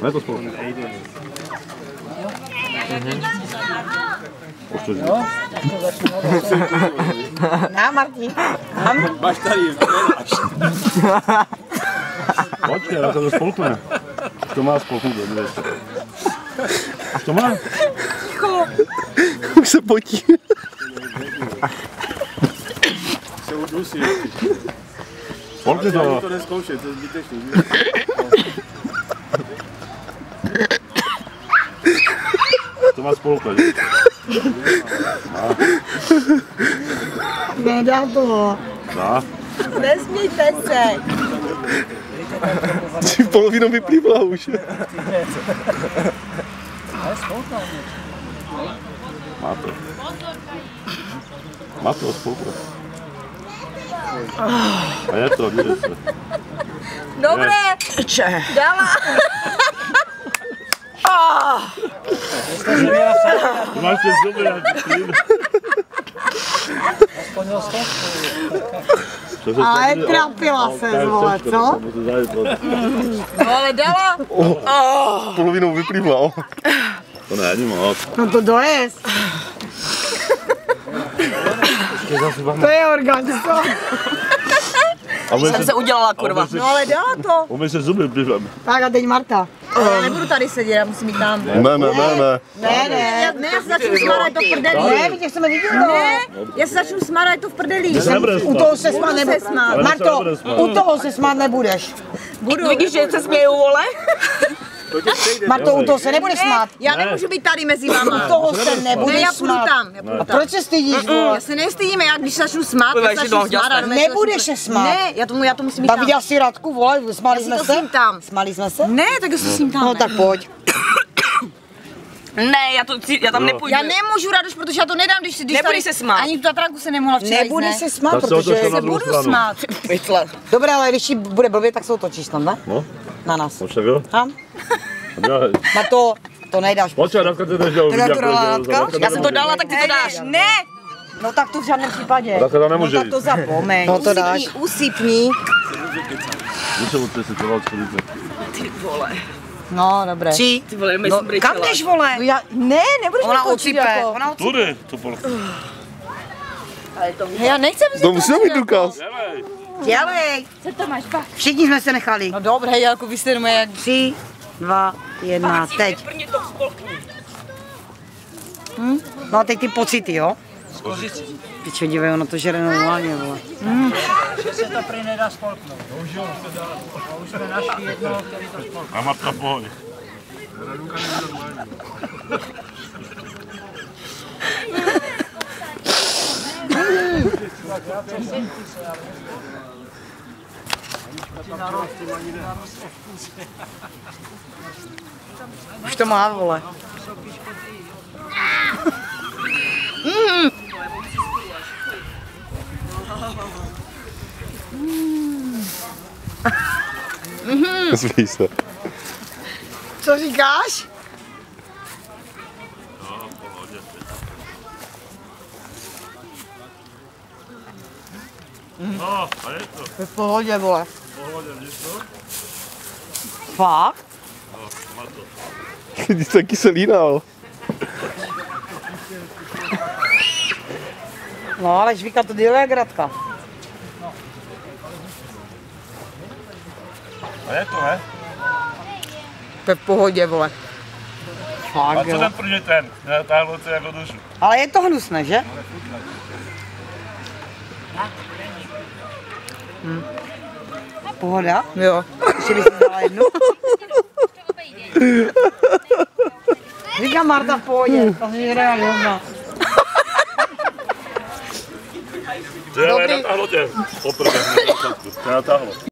Ne to spolu. Na, Martin. Máš tady, nedáš. Počkej, já to spolkne. To má spolknout, ještě. To má? Ticho. Už se potí. Se udusí. Spolkni to. To neskoušej, to je zbytečný. To má spolknout. Nedá to. Dá. Nesmíte se. Jsi polovinou vyplývla už. Má to. Má to spolknout. A je to, dívej se. Dobré. Dala. Ty máš ten zuby, jak klid. Ale trapila se, vole, co? No ale dala. Polovinou vyplývla. To není moc. No to dojez. To je organizovat. Jsem se udělala, kurva. No ale dala to. Umyj se zuby blivem. Tak a teď Marta. Já nebudu tady sedět, já musím jít tam. Ne. Ne, já se začnu smárat, to v prdeli. Ne, víte, jak jsme viděli. Ne, já se začnu smárat, to v prdeli. U toho se smát nebudeš. Marto, u toho se smát nebudeš. Budu. Vidíš, že se směju, vole? Marto, u toho se nebudeš smát. Já nemůžu být tady mezi váma. U toho se nebudeš Ne, já půjdu smát. tam. A proč se stydíš, vole? Já se nestydím, já když začnu smát, tak začnu smát. Nebudeš se smát. Ne, já to musím být Tak tam. viděla jsi Radku, vole, smáli jsme se? Tam. Smáli jsme se? Ne, tak já se s ním tam. No tak pojď. Ne, já tam nepůjdu. Já nemůžu, Radoš, protože já to nedám, když Nebudeš se smát. Ani tu Tatranku se nemohla včera jíst, Nebudeš se smát, Tak se protože otoč na se druhou budu stranu. smát. Pytle. Dobré, ale když jí bude blbě, tak se otočíš tam, ne? No, Na nás. počkej, jo. Tam? Marto, to nejdáš. Počkej, Radka, ty než dělal. Teda to dala Radka? Já jsem to dala, tak ty to dáš. Ne! No tak to v žádném případě. Radka to nemůže No tak to zapomeň. No to dáš. Usypni. Víš, co ty si to dal schodíte. Ty vole. No, dobré. Ty vole, my jsem Kam jdeš, vole? Ne, nebudeš Ona mi točit ucípe. jako. Ona ucípe. Tudy, tu polku. Já nechcem se To musel být důkaz. Dělej. Co to máš pak? Všichni jsme se nechali. No dobré, jako vy jste jenom jak... 3, 2, 1, teď. Prvně to spolkni. No a teď ty pocity, jo? Piče, dívej, ono to žere normálně, vole. Že se to prý nedá spolknout. Bohužel. A už jsme našli jednoho, který to spolknul. A matka v pohodě. Už to má, vole. Zví se. Co říkáš? No, a je to. V pohodě, vole. V pohodě, vidíš to? Fakt? No, má to. Ty jsi taky selína, ale. No, ale Žvíka to dělá jak Radka. A je to, ne? To je v pohodě, vole. A Fakt, co jo. ten první ten? Ne, táhle to jako dušu. Ale je to hnusné, že? Pohoda? Jo. Ještě bych si dala jednu. Říká Marta v pohodě, to si žere jak hovna. Ty ale natáhlo tě. Poprvé. To natáhlo.